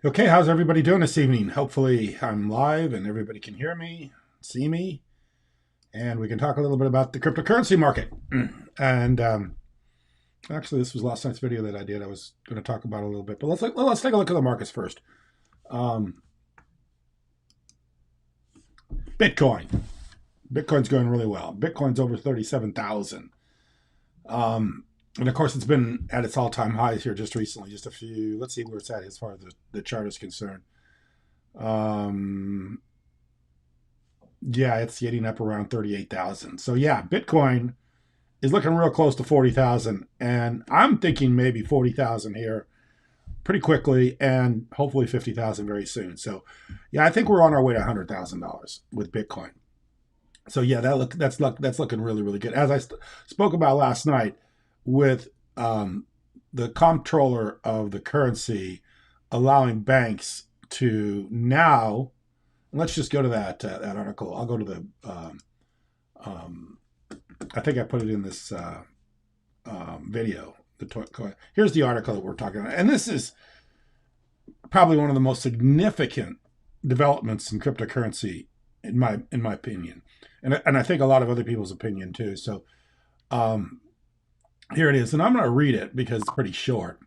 Okay, how's everybody doing this evening? Hopefully, I'm live and everybody can hear me, see me, and we can talk a little bit about the cryptocurrency market. And actually, this was last night's video that I did. I was going to talk about it a little bit, but let's take a look at the markets first. Um, Bitcoin. Bitcoin's going really well. Bitcoin's over 37,000. And of course, it's been at its all-time highs here just recently. Just a few. Let's see where it's at as far as the chart is concerned. Um, yeah, it's getting up around 38,000. So yeah, Bitcoin is looking real close to 40,000, and I'm thinking maybe 40,000 here pretty quickly, and hopefully 50,000 very soon. So yeah, I think we're on our way to $100,000 with Bitcoin. So yeah, that's looking really really good. As I spoke about last night with the comptroller of the currency allowing banks to now. Let's just go to that article. I'll go to the. Um, I think I put it in this video. Here's the article that we're talking about, and this is probably one of the most significant developments in cryptocurrency, in my opinion, and I think a lot of other people's opinion too. So um, here it is, and I'm going to read it because it's pretty short.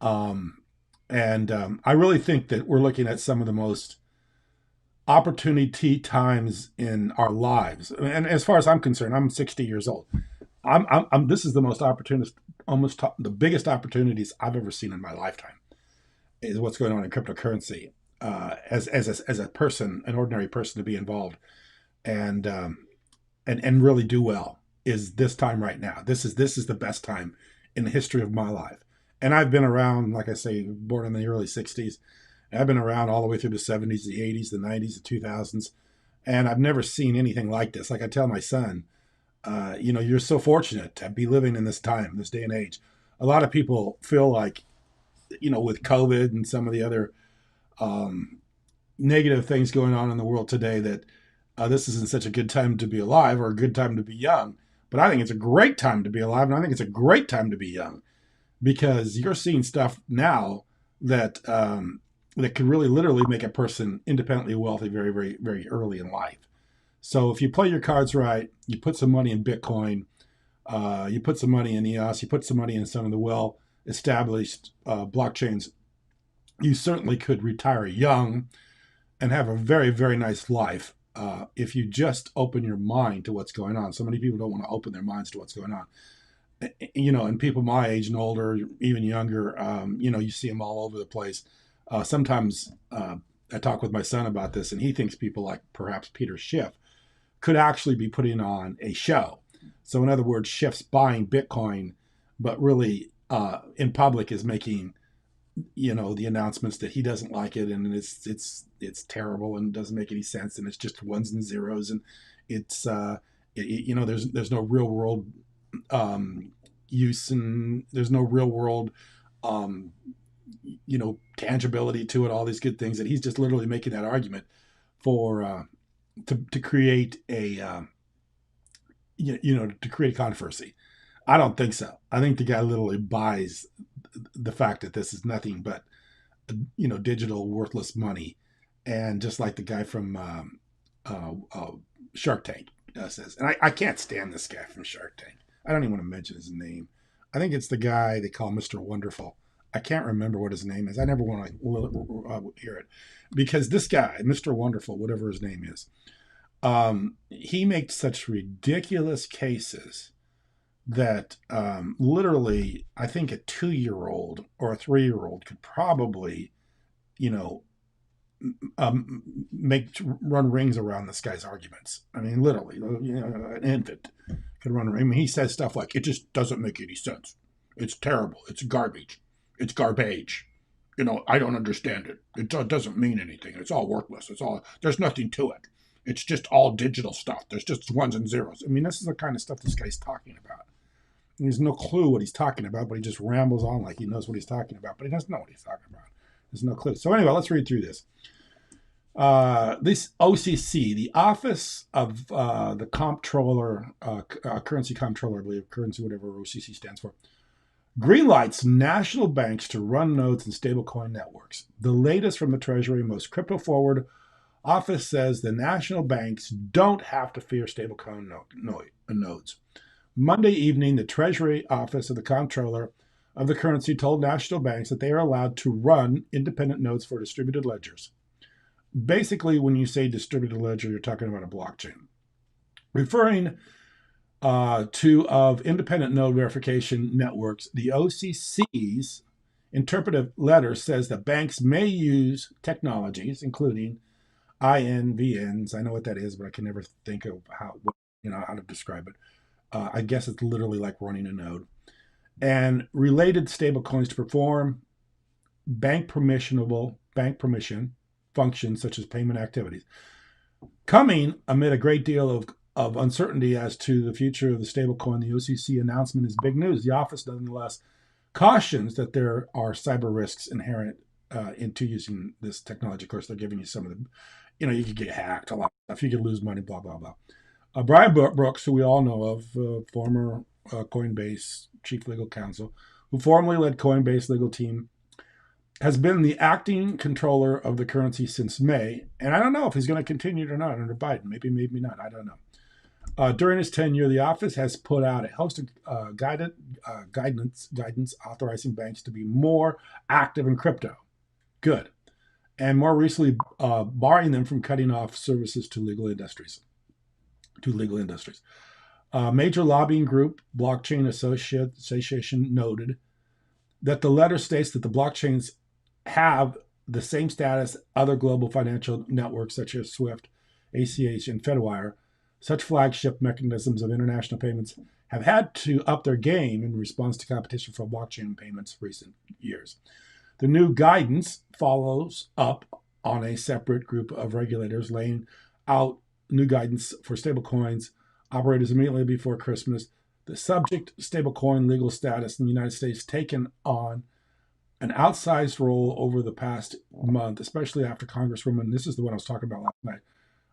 And I really think that we're looking at some of the most opportunity times in our lives. And as far as I'm concerned, I'm 60 years old. This is the most opportunist, the biggest opportunities I've ever seen in my lifetime is what's going on in cryptocurrency. As a person, an ordinary person, to be involved and really do well is this time right now. This is the best time in the history of my life. And I've been around, like I say, born in the early 60s. I've been around all the way through the 70s, the 80s, the 90s, the 2000s, and I've never seen anything like this. Like I tell my son, you're so fortunate to be living in this time, this day and age. A lot of people feel like, with COVID and some of the other um, negative things going on in the world today, that this isn't such a good time to be alive or a good time to be young. But I think it's a great time to be alive, and I think it's a great time to be young because you're seeing stuff now that could really literally make a person independently wealthy very, very, very early in life. So if you play your cards right, you put some money in Bitcoin, you put some money in EOS, you put some money in some of the well-established blockchains, you certainly could retire young and have a very, very nice life if you just open your mind to what's going on. So many people don't want to open their minds to what's going on. And people my age and older, even younger, you see them all over the place. Sometimes I talk with my son about this, and he thinks people like perhaps Peter Schiff could actually be putting on a show. So, in other words, Schiff's buying Bitcoin, but really in public is making, the announcements that he doesn't like it, and it's terrible and doesn't make any sense, and it's just ones and zeros, and it's there's no real world use, and there's no real world tangibility to it, all these good things, that he's just literally making that argument for to create to create controversy. I don't think so. I think the guy literally buys the fact that this is nothing but digital worthless money, and just like the guy from Shark Tank says, and I can't stand this guy from Shark Tank. I don't even want to mention his name. I think it's the guy they call Mr. Wonderful. I can't remember what his name is. I never want to hear it because this guy, Mr. Wonderful, whatever his name is, he makes such ridiculous cases that literally, I think a 2-year-old or a 3-year-old could probably, run rings around this guy's arguments. I mean, literally, an infant could run. I mean, he says stuff like, "It just doesn't make any sense. It's terrible. It's garbage. It's garbage. I don't understand it. It doesn't mean anything. It's all worthless. There's nothing to it. It's just all digital stuff. There's just ones and zeros." I mean, this is the kind of stuff this guy's talking about. And he has no clue what he's talking about, but he just rambles on like he knows what he's talking about, but he doesn't know what he's talking about. There's no clue. So anyway, let's read through this. This OCC, the Office of the Comptroller, Currency Comptroller, I believe, currency, whatever OCC stands for, greenlights national banks to run nodes and stablecoin networks. The latest from the Treasury, most crypto forward office says the national banks don't have to fear stablecoin nodes. Monday evening, the Treasury Office of the Comptroller of the Currency told national banks that they are allowed to run independent nodes for distributed ledgers. Basically, when you say distributed ledger, you're talking about a blockchain. Referring of independent node verification networks, the OCC's interpretive letter says that banks may use technologies, including INVNs. I know what that is, but I can never think of how to describe it. I guess it's literally like running a node. And related stablecoins to perform bank permission functions such as payment activities. Coming amid a great deal of uncertainty as to the future of the stablecoin, the OCC announcement is big news. The office, nonetheless, cautions that there are cyber risks inherent into using this technology. Of course, they're giving you some of the, you could get hacked, a lot of stuff. You could lose money, blah, blah, blah. Brian Brooks, who we all know of, former Coinbase chief legal counsel, who formerly led Coinbase legal team, has been the acting controller of the currency since May. And I don't know if he's going to continue or not under Biden. Maybe not. I don't know. During his tenure, the office has put out a host of guidance authorizing banks to be more active in crypto. Good. And more recently, barring them from cutting off services to legal industries. Major lobbying group, Blockchain Association, noted that the letter states that the blockchains have the same status other global financial networks such as SWIFT, ACH, and Fedwire. Such flagship mechanisms of international payments have had to up their game in response to competition for blockchain payments recent years. The new guidance follows up on a separate group of regulators laying out new guidance for stablecoins operators immediately before Christmas. The subject stablecoin legal status in the United States taken on an outsized role over the past month, especially after Congresswoman, this is the one I was talking about last night,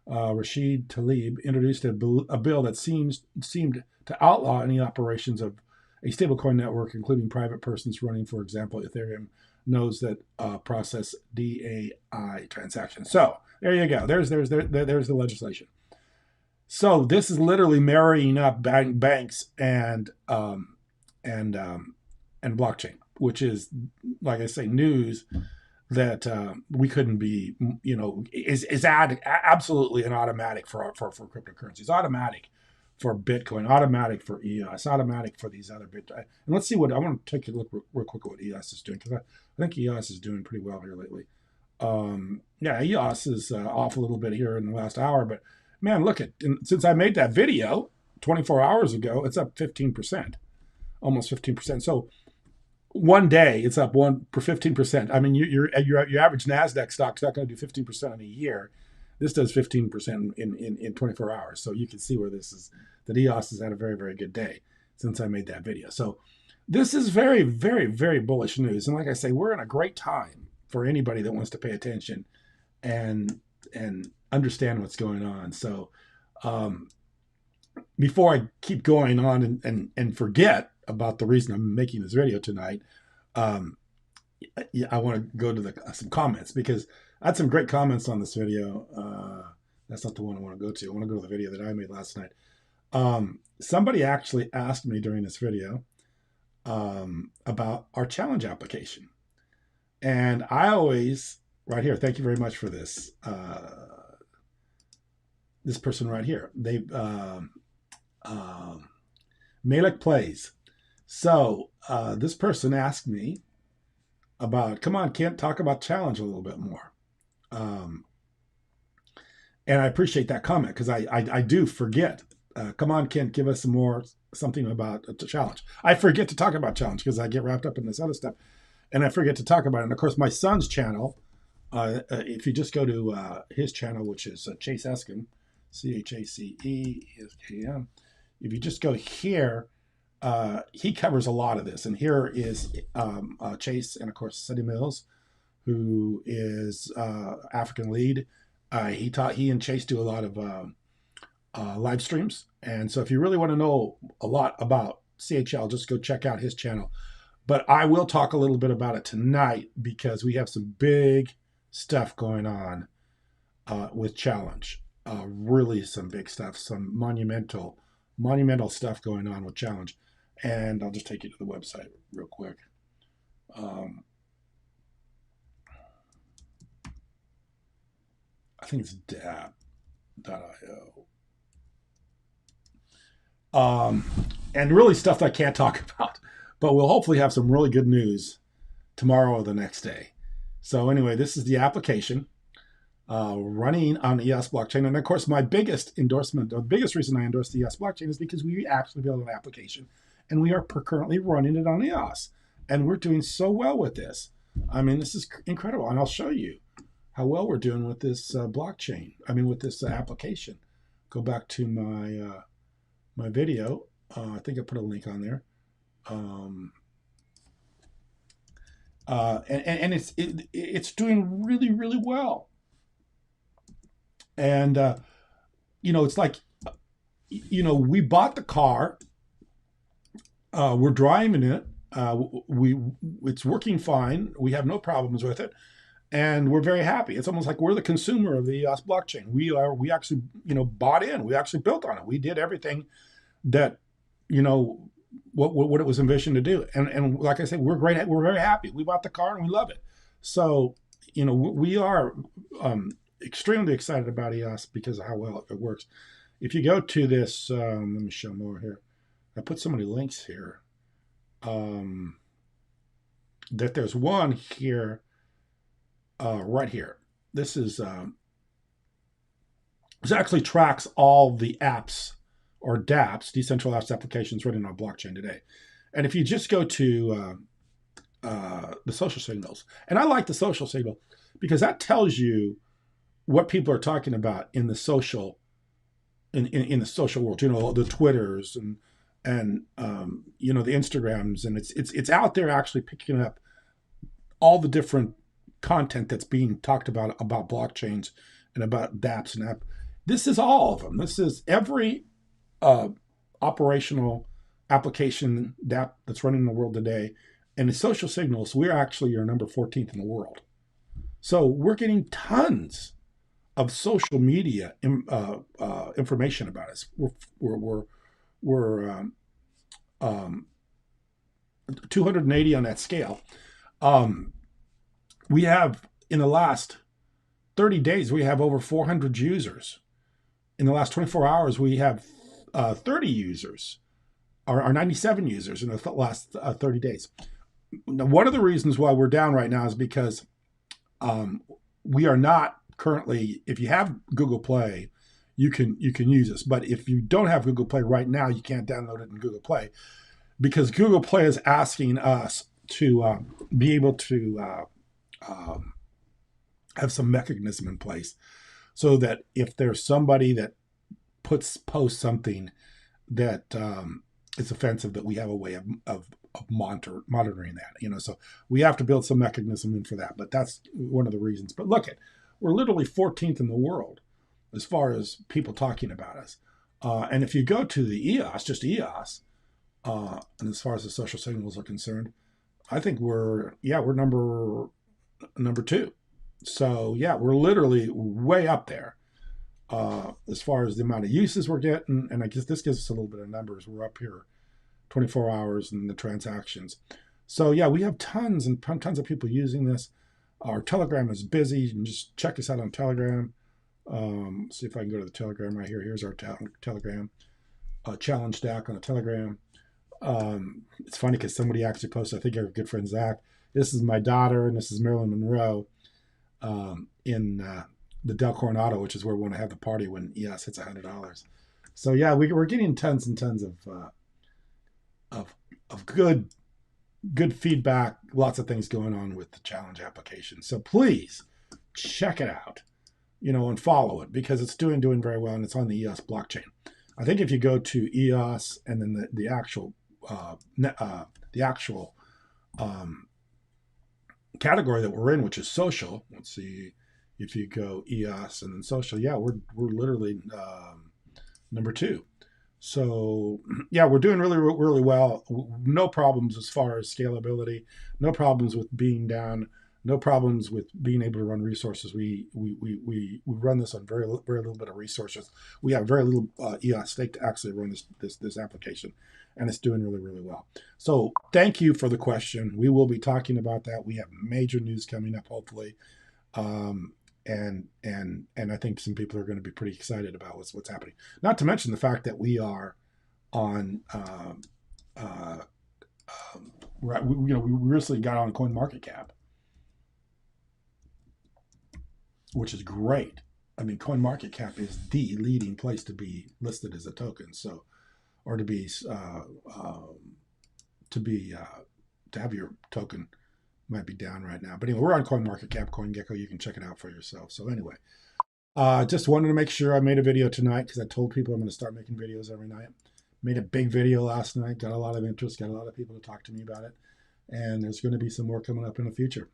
Rashid Tlaib, introduced a bill that seemed to outlaw any operations of a stablecoin network, including private persons running, for example, Ethereum nodes that process DAI transactions. So there you go. There's the legislation. So this is literally marrying up banks and blockchain, which is, like I say, news that we couldn't be, is absolutely an automatic for cryptocurrencies, automatic for Bitcoin, automatic for EOS, automatic for these other Bitcoin. And let's see what, I want to take a look real quick at what EOS is doing, because I think EOS is doing pretty well here lately. EOS is off a little bit here in the last hour, but man, look at, since I made that video 24 hours ago, it's up 15%, almost 15%. So one day it's up 15%. I mean, your average NASDAQ stock's not going to do 15% in a year. This does 15% in 24 hours. So you can see where this is, that EOS has had a very, very good day since I made that video. So this is very, very, very bullish news. And like I say, we're in a great time for anybody that wants to pay attention and understand what's going on. So before I keep going on and forget about the reason I'm making this video tonight, I want to go to some comments, because I had some great comments on this video. That's not the one I want to go to. I want to go to the video that I made last night. Somebody actually asked me during this video about our challenge application. And I always, right here, thank you very much for this. This person right here, Malik Plays. So this person asked me about, come on, Kent, talk about challenge a little bit more. And I appreciate that comment, because I do forget. Come on, Kent, give us something about the challenge. I forget to talk about challenge because I get wrapped up in this other stuff, and I forget to talk about it. And of course, my son's channel, if you just go to his channel, which is Chase Eskin, ChaceESKM, if you just go here, he covers a lot of this. And here is Chase, and of course, Ceddy Mills, who is African lead. He and Chase do a lot of live streams. And so if you really want to know a lot about CHL, just go check out his channel. But I will talk a little bit about it tonight because we have some big stuff going on with Challenge. Really some big stuff, some monumental stuff going on with Challenge. And I'll just take you to the website real quick. I think it's dab.io. And really stuff that I can't talk about, but we'll hopefully have some really good news tomorrow or the next day. So anyway, this is the application running on EOS blockchain. And of course, my biggest endorsement, the biggest reason I endorse the EOS blockchain is because we actually built an application and we are currently running it on EOS. And we're doing so well with this. I mean, this is incredible. And I'll show you how well we're doing with this blockchain. I mean, with this application. Go back to my my video. I think I put a link on there. And it's doing really, really well. And you know, it's like, you know, we bought the car. We're driving it. It's working fine. We have no problems with it, and we're very happy. It's almost like we're the consumer of the EOS blockchain. We actually, you know, bought in. We actually built on it. We did everything that, you know, what it was envisioned to do. And like I said, we're great. We're very happy. We bought the car and we love it. So, you know, we are extremely excited about EOS because of how well it works. If you go to this, let me show more here. I put so many links here. That there's one here, right here. This is this actually tracks all the apps or dApps, decentralized applications running on blockchain today. And if you just go to the social signals, and I like the social signal because that tells you what people are talking about in the social in the social world. You know, the Twitters and you know, the Instagrams, and it's out there actually picking up all the different content that's being talked about blockchains and about dApps and app. This is all of them. This is every operational application dApp that's running in the world today. And in social signals, we're actually your number 14th in the world. So we're getting tons of social media information about us. We're 280 on that scale. We have, in the last 30 days, we have over 400 users. In the last 24 hours, we have 30 users, or 97 users in the last 30 days. Now, one of the reasons why we're down right now is because we are not currently, if you have Google Play, you can use this. But if you don't have Google Play right now, you can't download it in Google Play because Google Play is asking us to be able to have some mechanism in place so that if there's somebody that posts something that is offensive, that we have a way of monitoring that, you know. So we have to build some mechanism in for that. But that's one of the reasons. But look, we're literally 14th in the world as far as people talking about us. And if you go to the EOS, just EOS, and as far as the social signals are concerned, I think we're number 2. So yeah, we're literally way up there as far as the amount of uses we're getting. And I guess this gives us a little bit of numbers. We're up here 24 hours in the transactions. So yeah, we have tons and tons of people using this. Our Telegram is busy. You can just check us out on Telegram. See if I can go to the Telegram right here. Here's our Telegram. Challenge DAC on the Telegram. It's funny because somebody actually posted, I think our good friend Zach, this is my daughter and this is Marilyn Monroe in the Del Coronado, which is where we want to have the party when EOS hits $100. So yeah, we're getting tons and tons of good feedback, lots of things going on with the Challenge application. So please check it out, you know, and follow it because it's doing very well and it's on the EOS blockchain. I think if you go to EOS and then the actual category that we're in, which is social. Let's see if you go EOS and then social. Yeah, we're literally number 2. So yeah, we're doing really, really well. No problems as far as scalability. No problems with being down. No problems with being able to run resources. We run this on very little bit of resources. We have very little EOS stake to actually run this application, and it's doing really, really well. So thank you for the question. We will be talking about that. We have major news coming up, hopefully. Um, and I think some people are going to be pretty excited about what's happening. Not to mention the fact that we are on, uh, we recently got on CoinMarketCap, which is great. I mean, CoinMarketCap is the leading place to be listed as a token, so or to be to have your token might be down right now. But anyway, we're on CoinMarketCap, CoinGecko. You can check it out for yourself. So anyway, just wanted to make sure I made a video tonight because I told people I'm going to start making videos every night. Made a big video last night, got a lot of interest, got a lot of people to talk to me about it. And there's going to be some more coming up in the future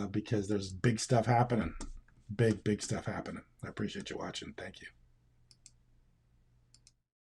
because there's big stuff happening. Big stuff happening. I appreciate you watching. Thank you.